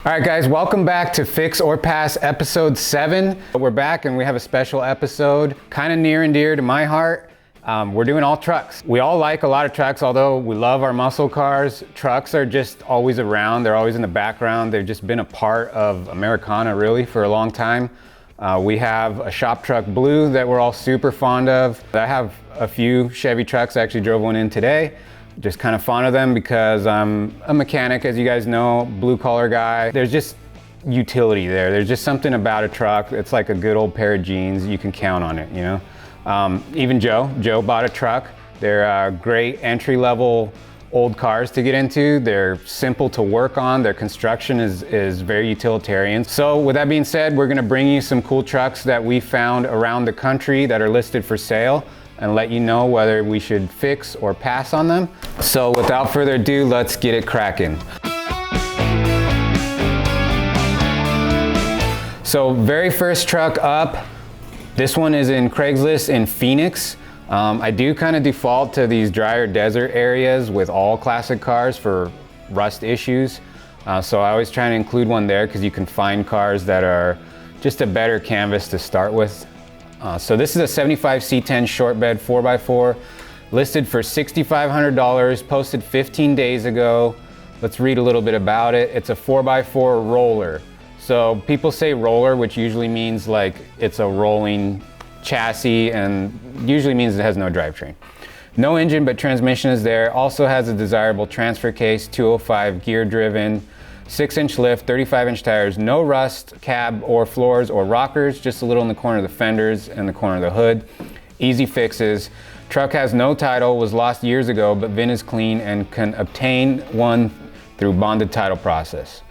All right guys, welcome back to Fix or Pass episode 7. We're back and we have a special episode, kind of near and dear to my heart. We're doing all trucks. We all like a lot of trucks, although we love our muscle cars. Trucks are just always around. They're always in the background. They've just been a part of Americana really for a long time. We have a shop truck blue that we're all super fond of. I have a few Chevy trucks. I actually drove one in today. Just kind of fond of them because I'm a mechanic, as you guys know, blue collar guy. There's just utility there. There's just something about a truck. It's like a good old pair of jeans. You can count on it, you know? Even Joe bought a truck. They're great entry-level old cars to get into. They're simple to work on. Their construction is very utilitarian. So with that being said, we're gonna bring you some cool trucks that we found around the country that are listed for sale and let you know whether we should fix or pass on them. So without further ado, let's get it cracking. So very first truck up, this one is in Craigslist in Phoenix. I do kind of default to these drier desert areas with all classic cars for rust issues. So I always try and include one there because you can find cars that are just a better canvas to start with. So this is a 75 C10 short bed 4x4, listed for $6,500, posted 15 days ago. Let's read a little bit about it. It's a 4x4 roller. So people say roller, which usually means like it's a rolling chassis and usually means it has no drivetrain. No engine, but transmission is there. Also has a desirable transfer case, 205 gear driven, 6-inch lift, 35-inch tires, no rust, cab or floors or rockers, just a little in the corner of the fenders and the corner of the hood. Easy fixes. Truck has no title, was lost years ago, but VIN is clean and can obtain one through bonded title process.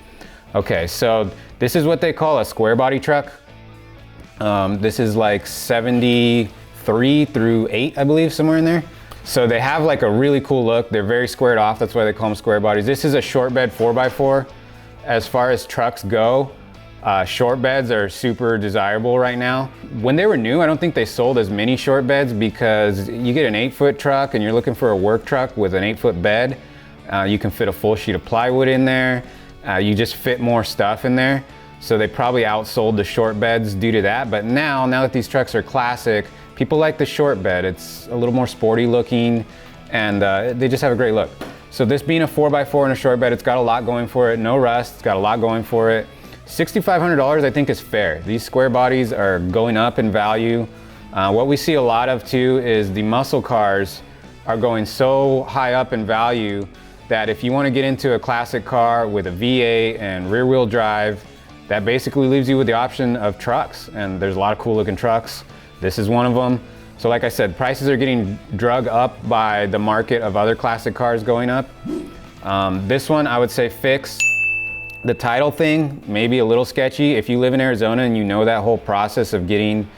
Okay, so this is what they call a square body truck. This is like 73 through 8, I believe, somewhere in there. So they have like a really cool look. They're very squared off. That's why they call them square bodies. This is a short bed 4x4. As far as trucks go, short beds are super desirable right now. When they were new, I don't think they sold as many short beds because you get an 8-foot truck and you're looking for a work truck with an 8-foot bed. You can fit a full sheet of plywood in there. You just fit more stuff in there. So they probably outsold the short beds due to that. But now that these trucks are classic, people like the short bed. It's a little more sporty looking and they just have a great look. So this being a 4x4 and a short bed, it's got a lot going for it. No rust, it's got a lot going for it. $6,500 I think is fair. These square bodies are going up in value. What we see a lot of too is the muscle cars are going so high up in value that if you want to get into a classic car with a V8 and rear wheel drive, that basically leaves you with the option of trucks. And there's a lot of cool looking trucks. This is one of them. So like I said, prices are getting drug up by the market of other classic cars going up. This one I would say fix. The title thing, maybe a little sketchy. If you live in Arizona and you know that whole process of getting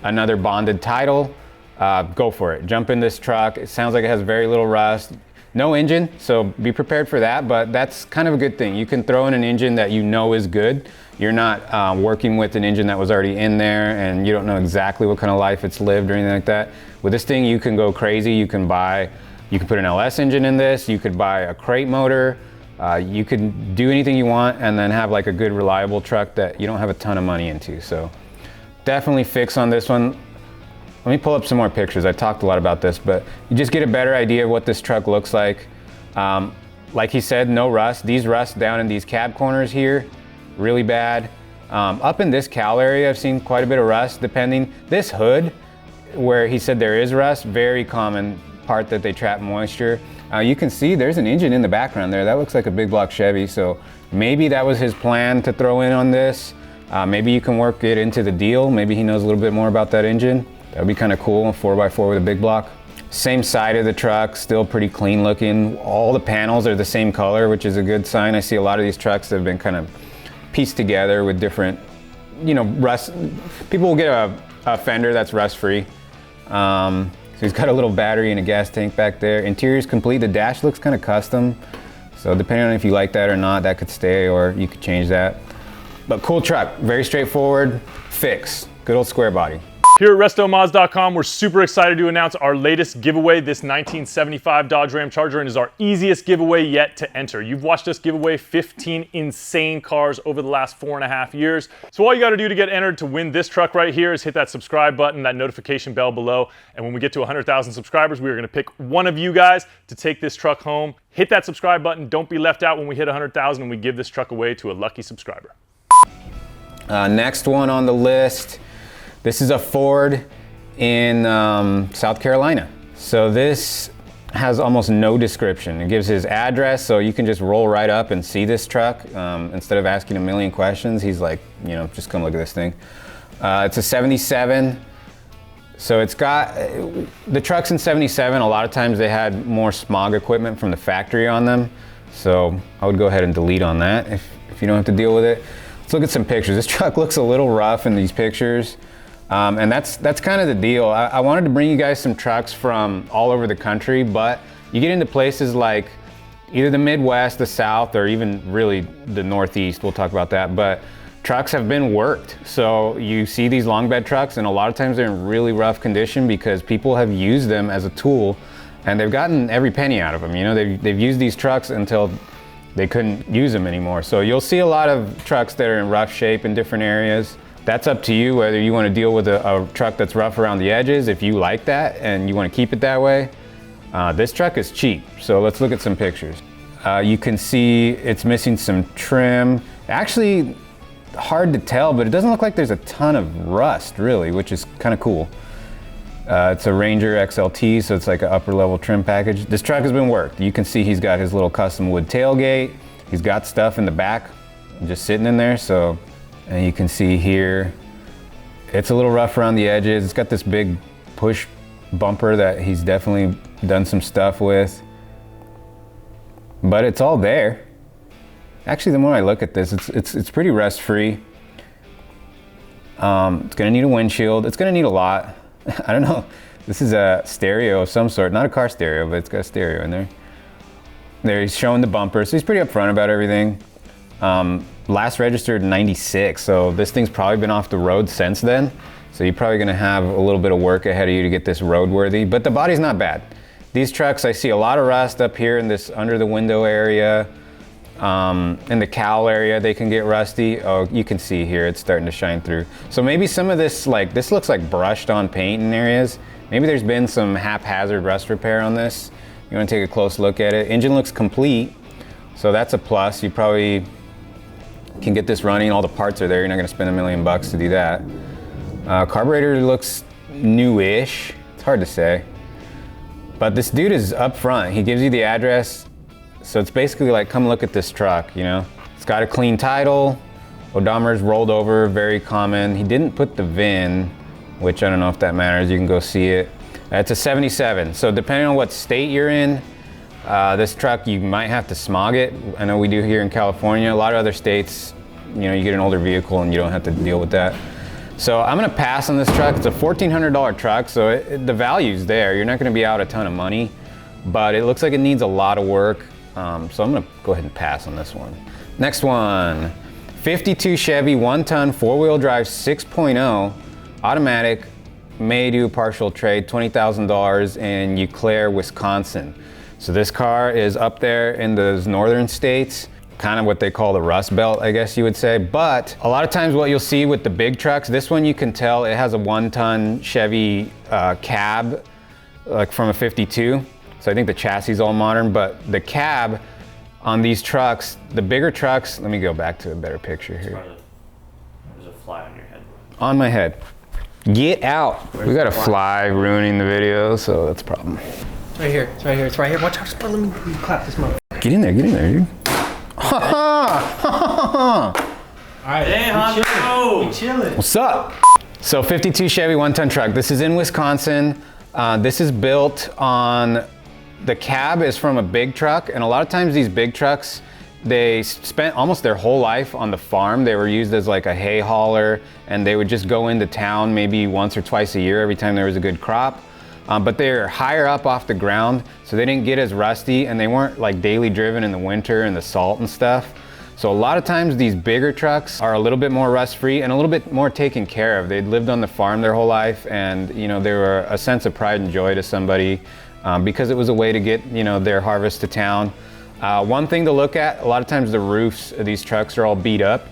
another bonded title, go for it. Jump in this truck. It sounds like it has very little rust. No engine, so be prepared for that, but that's kind of a good thing. You can throw in an engine that you know is good. You're not working with an engine that was already in there and you don't know exactly what kind of life it's lived or anything like that. With this thing, you can go crazy. You can put an LS engine in this. You could buy a crate motor. You can do anything you want and then have like a good reliable truck that you don't have a ton of money into. So definitely fix on this one. Let me pull up some more pictures. I talked a lot about this, but you just get a better idea of what this truck looks like. Like he said, no rust. These rust down in these cab corners here, really bad. Up in this cowl area, I've seen quite a bit of rust depending. This hood, where he said there is rust, very common part that they trap moisture. You can see there's an engine in the background there. That looks like a big block Chevy. So maybe that was his plan to throw in on this. Maybe you can work it into the deal. Maybe he knows a little bit more about that engine. That would be kind of cool, a 4x4 with a big block. Same side of the truck, still pretty clean looking. All the panels are the same color, which is a good sign. I see a lot of these trucks that have been kind of pieced together with different, you know, rust. People will get a fender that's rust-free. So he's got a little battery and a gas tank back there. Interior's complete. The dash looks kind of custom. So depending on if you like that or not, that could stay or you could change that. But cool truck, very straightforward, fix. Good old square body. Here at RestoMods.com, we're super excited to announce our latest giveaway, this 1975 Dodge Ram Charger, and is our easiest giveaway yet to enter. You've watched us give away 15 insane cars over the last 4.5 years. So all you gotta do to get entered to win this truck right here is hit that subscribe button, that notification bell below, and when we get to 100,000 subscribers, we are gonna pick one of you guys to take this truck home. Hit that subscribe button, don't be left out when we hit 100,000 and we give this truck away to a lucky subscriber. Next one on the list. This is a Ford in South Carolina. So this has almost no description. It gives his address, so you can just roll right up and see this truck. Instead of asking a million questions, he's like, you know, just come look at this thing. It's a 77. So it's got, the trucks in 77, a lot of times they had more smog equipment from the factory on them. So I would go ahead and delete on that if you don't have to deal with it. Let's look at some pictures. This truck looks a little rough in these pictures. And that's kind of the deal. I wanted to bring you guys some trucks from all over the country, but you get into places like either the Midwest, the South, or even really the Northeast, we'll talk about that, but trucks have been worked. So you see these long bed trucks, and a lot of times they're in really rough condition because people have used them as a tool, and they've gotten every penny out of them. You know, they've used these trucks until they couldn't use them anymore. So you'll see a lot of trucks that are in rough shape in different areas. That's up to you whether you want to deal with a truck that's rough around the edges, if you like that and you want to keep it that way. This truck is cheap, so let's look at some pictures. You can see it's missing some trim. Actually, hard to tell, but it doesn't look like there's a ton of rust really, which is kind of cool. It's a Ranger XLT, so it's like an upper level trim package. This truck has been worked. You can see he's got his little custom wood tailgate. He's got stuff in the back just sitting in there, so. And you can see here, it's a little rough around the edges. It's got this big push bumper that he's definitely done some stuff with. But it's all there. Actually, the more I look at this, it's pretty rust-free. It's gonna need a windshield. It's gonna need a lot. I don't know. This is a stereo of some sort. Not a car stereo, but it's got a stereo in there. There, he's showing the bumper, so he's pretty upfront about everything. Last registered in 96, so this thing's probably been off the road since then. So you're probably gonna have a little bit of work ahead of you to get this roadworthy, but the body's not bad. These trucks, I see a lot of rust up here in this under the window area. In the cowl area, they can get rusty. Oh, you can see here, it's starting to shine through. So maybe some of this, like, this looks like brushed on paint in areas. Maybe there's been some haphazard rust repair on this. You wanna take a close look at it. Engine looks complete, so that's a plus. You probably can get this running, all the parts are there, you're not gonna spend $1 million to do that. Carburetor looks newish, it's hard to say. But this dude is up front, he gives you the address, so it's basically like, come look at this truck, you know? It's got a clean title, odometer's rolled over, very common. He didn't put the VIN, which I don't know if that matters, you can go see it. It's a 77, so depending on what state you're in, this truck, you might have to smog it. I know we do here in California. A lot of other states, you know, you get an older vehicle and you don't have to deal with that. So I'm gonna pass on this truck. It's a $1,400 truck, so the value's there. You're not gonna be out a ton of money, but it looks like it needs a lot of work. So I'm gonna go ahead and pass on this one. Next one, 52 Chevy 1-ton 4-wheel drive 6.0 automatic, may do partial trade, $20,000 in Eau Claire, Wisconsin. So this car is up there in those northern states, kind of what they call the Rust Belt, I guess you would say. But a lot of times what you'll see with the big trucks, this one you can tell it has a 1-ton Chevy cab, like from a 52. So I think the chassis is all modern, but the cab on these trucks, the bigger trucks, let me go back to a better picture here. There's a fly on your head. On my head. Get out. We got a fly ruining the video, so that's a problem. It's right here. It's right here. It's right here. Watch out. Let me clap this mother. Get in there, dude. Ha ha! All right. Hey, Honcho! We chilling. What's up? So 52 Chevy 1-ton truck. This is in Wisconsin. This is built on, the cab is from a big truck, and a lot of times these big trucks, they spent almost their whole life on the farm. They were used as like a hay hauler, and they would just go into town maybe once or twice a year every time there was a good crop. But they're higher up off the ground, so they didn't get as rusty, and they weren't like daily driven in the winter and the salt and stuff. So a lot of times these bigger trucks are a little bit more rust-free and a little bit more taken care of. They'd lived on the farm their whole life, and they were a sense of pride and joy to somebody because it was a way to get their harvest to town. One thing to look at, a lot of times the roofs of these trucks are all beat up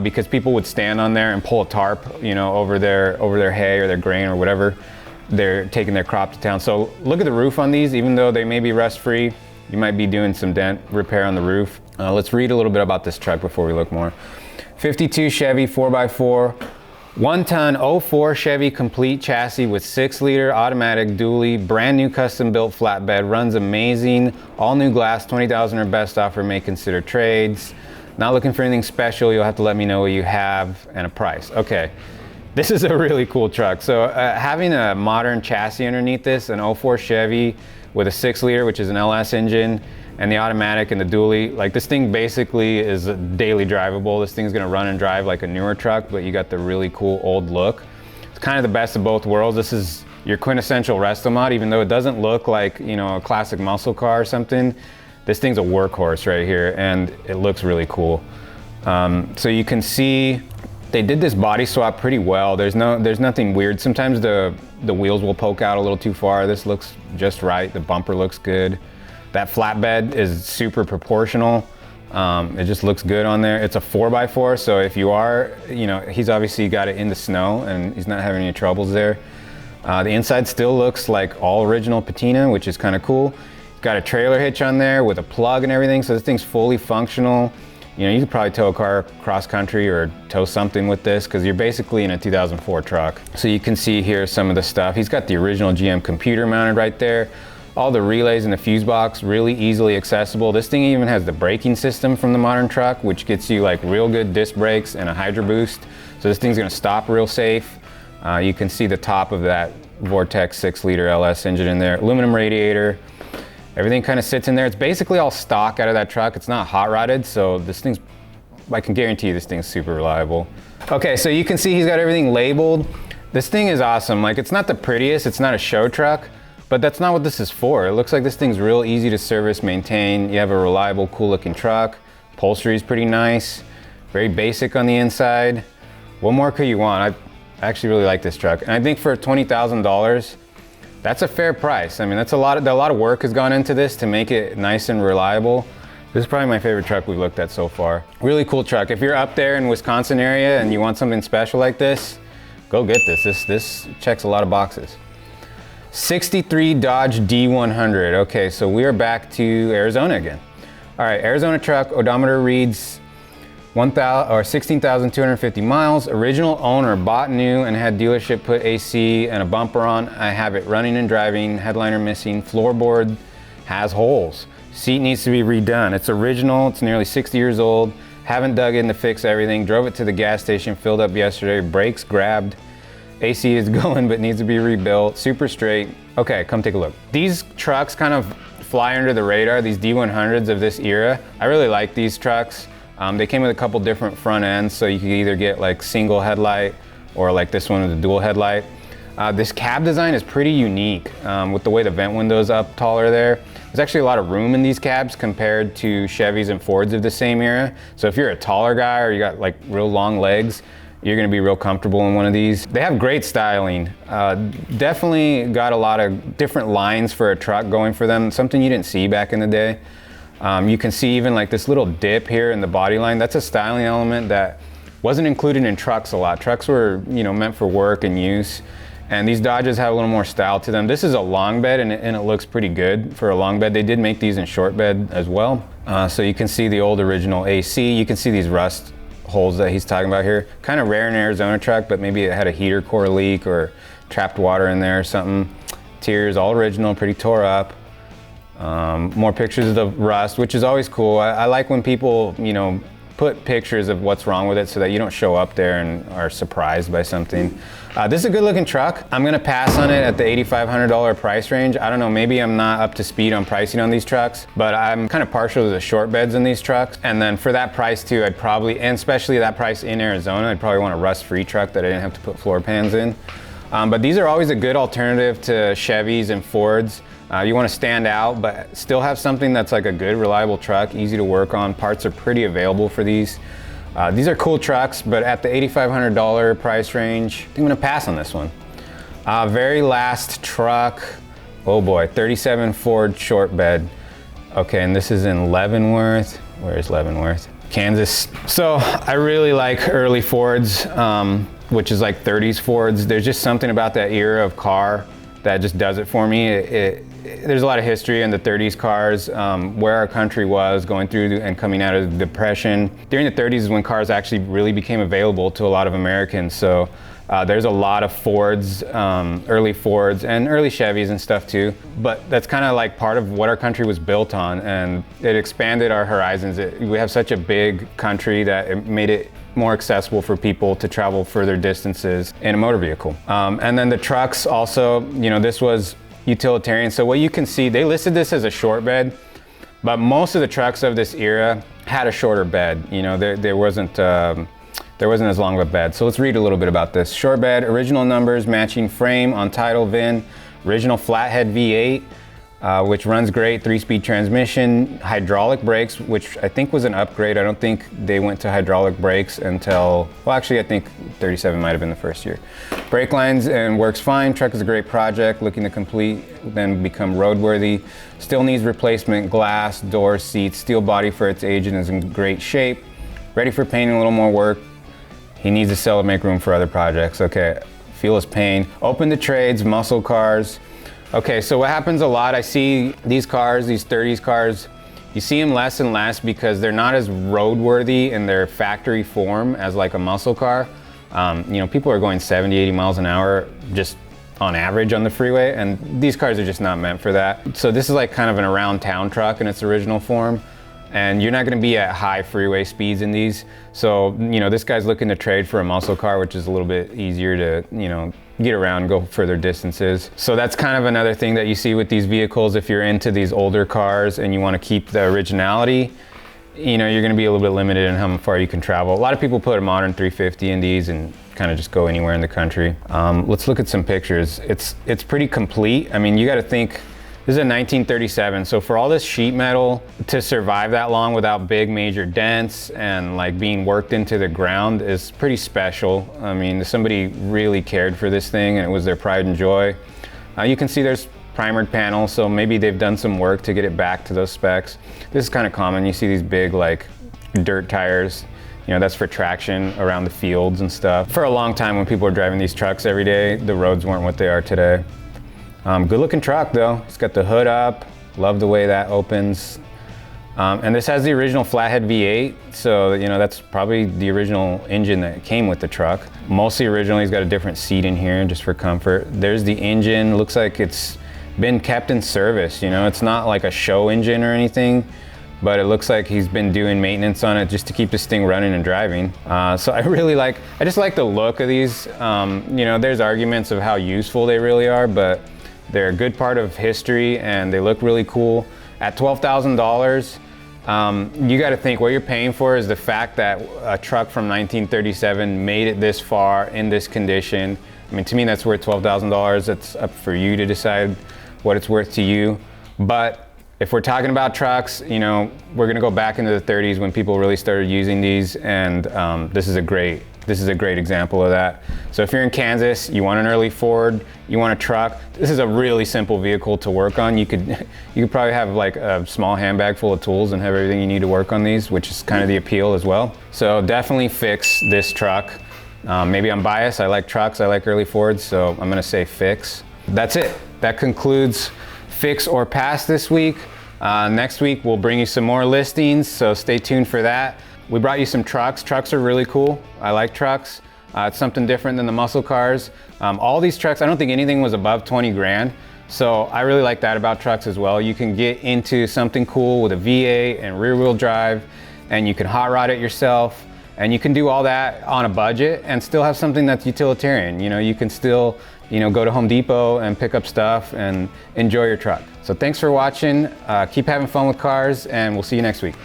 because people would stand on there and pull a tarp over their hay or their grain or whatever they're taking their crop to town. So look at the roof on these. Even though they may be rust-free, you might be doing some dent repair on the roof. Let's read a little bit about this truck before we look more. 52 Chevy 4x4, 1-ton 04 Chevy complete chassis with 6-liter automatic dually, brand new custom built flatbed, runs amazing, all new glass, 20,000 or best offer, may consider trades. Not looking for anything special, you'll have to let me know what you have and a price. Okay, this is a really cool truck. So having a modern chassis underneath this, an 04 Chevy with a 6-liter, which is an LS engine, and the automatic and the dually, like this thing basically is daily drivable. This thing's gonna run and drive like a newer truck, but you got the really cool old look. It's kind of the best of both worlds. This is your quintessential Restomod, even though it doesn't look like a classic muscle car or something. This thing's a workhorse right here, and it looks really cool. So you can see they did this body swap pretty well. There's nothing weird. Sometimes the wheels will poke out a little too far. This looks just right. The bumper looks good. That flatbed is super proportional. It just looks good on there. It's a 4x4, so if you are, he's obviously got it in the snow and he's not having any troubles there. The inside still looks like all original patina, which is kind of cool. It's got a trailer hitch on there with a plug and everything, so this thing's fully functional. You could probably tow a car cross country or tow something with this because you're basically in a 2004 truck. So you can see here some of the stuff. He's got the original GM computer mounted right there. All the relays in the fuse box, really easily accessible. This thing even has the braking system from the modern truck, which gets you like real good disc brakes and a hydro boost. So this thing's gonna stop real safe. You can see the top of that Vortex 6-liter LS engine in there. Aluminum radiator. Everything kind of sits in there. It's basically all stock out of that truck. It's not hot rodded, so I can guarantee you this thing's super reliable. Okay, so you can see he's got everything labeled. This thing is awesome. Like, it's not the prettiest, it's not a show truck, but that's not what this is for. It looks like this thing's real easy to service, maintain. You have a reliable, cool looking truck. Upholstery is pretty nice. Very basic on the inside. What more could you want? I actually really like this truck. And I think for $20,000, that's a fair price. I mean, a lot of work has gone into this to make it nice and reliable. This is probably my favorite truck we've looked at so far. Really cool truck. If you're up there in Wisconsin area and you want something special like this, go get this. This checks a lot of boxes. 63 Dodge D100. Okay, so we are back to Arizona again. All right, Arizona truck, odometer reads 16,250 miles. Original owner, bought new and had dealership put AC and a bumper on. I have it running and driving, headliner missing, floorboard has holes. Seat needs to be redone. It's original, it's nearly 60 years old. Haven't dug in to fix everything. Drove it to the gas station, filled up yesterday, brakes grabbed. AC is going, but needs to be rebuilt. Super straight. Okay, come take a look. These trucks kind of fly under the radar, these D100s of this era. I really like these trucks. They came with a couple different front ends, so you could either get like single headlight or like this one with a dual headlight. This cab design is pretty unique with the way the vent window's up taller there. There's actually a lot of room in these cabs compared to Chevys and Fords of the same era. So if you're a taller guy or you got like real long legs, you're gonna be real comfortable in one of these. They have great styling. Definitely got a lot of different lines for a truck going for them, something you didn't see back in the day. You can see even like this little dip here in the body line. That's a styling element that wasn't included in trucks a lot. Trucks were, meant for work and use. And these Dodges have a little more style to them. This is a long bed and it looks pretty good for a long bed. They did make these in short bed as well. So you can see the old original AC. You can see these rust holes that he's talking about here. Kind of rare in an Arizona truck, but maybe it had a heater core leak or trapped water in there or something. Interior's all original, pretty tore up. More pictures of the rust, which is always cool. I like when people, put pictures of what's wrong with it so that you don't show up there and are surprised by something. This is a good looking truck. I'm gonna pass on it at the $8,500 price range. I don't know, maybe I'm not up to speed on pricing on these trucks, but I'm kind of partial to the short beds in these trucks. And then for that price too, I'd probably, and especially that price in Arizona, I'd probably want a rust-free truck that I didn't have to put floor pans in. But these are always a good alternative to Chevys and Fords. You want to stand out, but still have something that's like a good, reliable truck, easy to work on. Parts are pretty available for these. These are cool trucks, but at the $8,500 price range, I'm gonna pass on this one. Very last truck, oh boy, 37 Ford short bed. Okay, and this is in Leavenworth. Where's Leavenworth? Kansas. So I really like early Fords, which is like 30s Fords. There's just something about that era of car that just does it for me. There's a lot of history in the 30s cars, where our country was going through and coming out of the Depression. During the 30s is when cars actually really became available to a lot of Americans. So there's a lot of Fords, early Fords and early Chevys and stuff too. But that's kind of like part of what our country was built on, and it expanded our horizons. We have such a big country that it made it more accessible for people to travel further distances in a motor vehicle. And then the trucks also, you know, this was utilitarian. So what you can see, they listed this as a short bed, but most of the trucks of this era had a shorter bed. You know, there wasn't as long of a bed. So let's read a little bit about this. Short bed, original numbers, matching frame on title VIN, original flathead V8, which runs great, 3-speed transmission, hydraulic brakes, which I think was an upgrade. I don't think they went to hydraulic brakes until, well, actually I think 37 might have been the first year. Brake lines and works fine. Truck is a great project, looking to complete, then become roadworthy. Still needs replacement glass, doors, seats, steel body for its age and is in great shape. Ready for painting, a little more work. He needs to sell to make room for other projects. Okay, feel his pain. Open to trades, muscle cars. Okay, so what happens a lot, I see these cars, these 30s cars, you see them less and less because they're not as roadworthy in their factory form as like a muscle car. You know, people are going 70, 80 miles an hour just on average on the freeway, and these cars are just not meant for that. So this is like kind of an around town truck in its original form. And you're not gonna be at high freeway speeds in these. So, you know, this guy's looking to trade for a muscle car, which is a little bit easier to, you know, get around, go further distances. So that's kind of another thing that you see with these vehicles. If you're into these older cars and you wanna keep the originality, you know, you're gonna be a little bit limited in how far you can travel. A lot of people put a modern 350 in these and kind of just go anywhere in the country. Let's look at some pictures. It's pretty complete. I mean, you gotta think, this is a 1937, so for all this sheet metal to survive that long without big major dents and like being worked into the ground is pretty special. I mean, somebody really cared for this thing and it was their pride and joy. You can see there's primered panels, so maybe they've done some work to get it back to those specs. This is kind of common. You see these big like dirt tires. You know, that's for traction around the fields and stuff. For a long time when people were driving these trucks every day, the roads weren't what they are today. Good looking truck though. It's got the hood up. Love the way that opens. And this has the original flathead V8. So, you know, that's probably the original engine that came with the truck. Mostly original. He's got a different seat in here just for comfort. There's the engine. Looks like it's been kept in service. You know, it's not like a show engine or anything, but it looks like he's been doing maintenance on it just to keep this thing running and driving. So I just like the look of these. You know, there's arguments of how useful they really are, but they're a good part of history and they look really cool. At $12,000, you gotta think what you're paying for is the fact that a truck from 1937 made it this far in this condition. I mean, to me, that's worth $12,000. It's up for you to decide what it's worth to you. But if we're talking about trucks, you know, we're gonna go back into the 30s when people really started using these, and this is a great example of that. So if you're in Kansas, you want an early Ford, you want a truck, this is a really simple vehicle to work on. You could probably have like a small handbag full of tools and have everything you need to work on these, which is kind of the appeal as well. So definitely fix this truck. Maybe I'm biased, I like trucks, I like early Fords, so I'm gonna say fix. That's it. That concludes Fix or Pass this week. Next week we'll bring you some more listings, so stay tuned for that. We brought you some trucks. Trucks are really cool. I like trucks. It's something different than the muscle cars. All these trucks, I don't think anything was above 20 grand. So I really like that about trucks as well. You can get into something cool with a V8 and rear wheel drive, and you can hot rod it yourself. And you can do all that on a budget and still have something that's utilitarian. You know, you can still, you know, go to Home Depot and pick up stuff and enjoy your truck. So thanks for watching. Keep having fun with cars, and we'll see you next week.